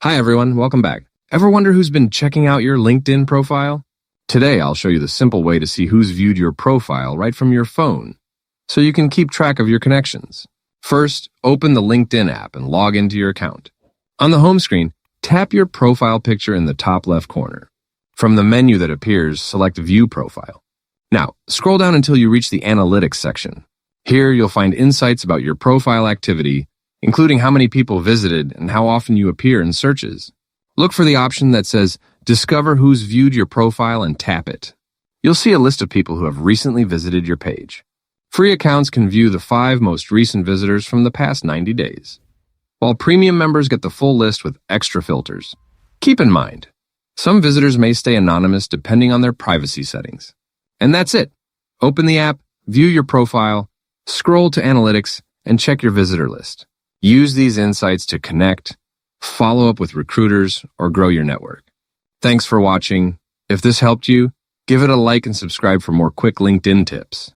Hi everyone, welcome back. Ever wonder who's been checking out your LinkedIn profile? Today I'll show you the simple way to see who's viewed your profile right from your phone, so you can keep track of your connections. First, open the LinkedIn app and log into your account. On the home screen, tap your profile picture in the top left corner. From the menu that appears, select View Profile. Now, scroll down until you reach the Analytics section. Here you'll find insights about your profile activity, including how many people visited and how often you appear in searches. Look for the option that says Discover Who's Viewed Your Profile and tap it. You'll see a list of people who have recently visited your page. Free accounts can view the 5 most recent visitors from the past 90 days, while premium members get the full list with extra filters. Keep in mind, some visitors may stay anonymous depending on their privacy settings. And that's it. Open the app, view your profile, scroll to Analytics, and check your visitor list. Use these insights to connect, follow up with recruiters, or grow your network. Thanks for watching. If this helped you, give it a like and subscribe for more quick LinkedIn tips.